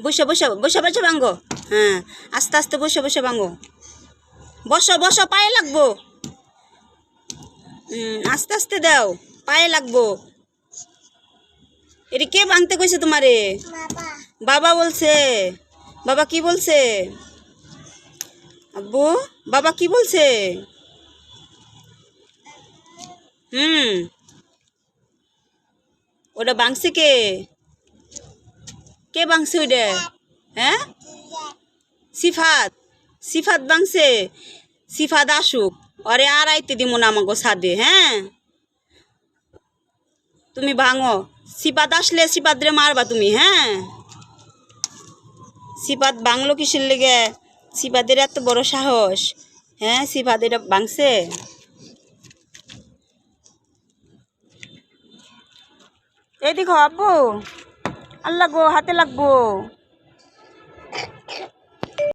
বসে বসে বসে বসে ভাঙো। হ্যাঁ, আস্তে আস্তে বসে বসে ভাঙো। বসো বসো, পায়ে লাগবো। আস্তে আস্তে দাও, পায়ে লাগবো। এটা কে ভাঙতে কইছে তোমারে? বাবা বলছে। বাবা কি বলছে? আব্বু, বাবা কি বলছে? ওটা ভাঙছে কে? কে ভাঙছে ওইটা? হ্যাঁ, সিফাত। সিফাত ভাঙছে। সিফাত আসুক, অরে আর আইতে দিব না আমাকে ছাদে। হ্যাঁ, তুমি ভাঙো। সিফাত আসলে সিফাতরে মারবা তুমি। হ্যাঁ, সিফাত ভাঙলো কিসের লেগে? সিফাতের এত বড় সাহস? হ্যাঁ, সিফাত এটা ভাঙছে। এই দেখো আব্বু, আল্লাহ গো, হাতে লাগবো।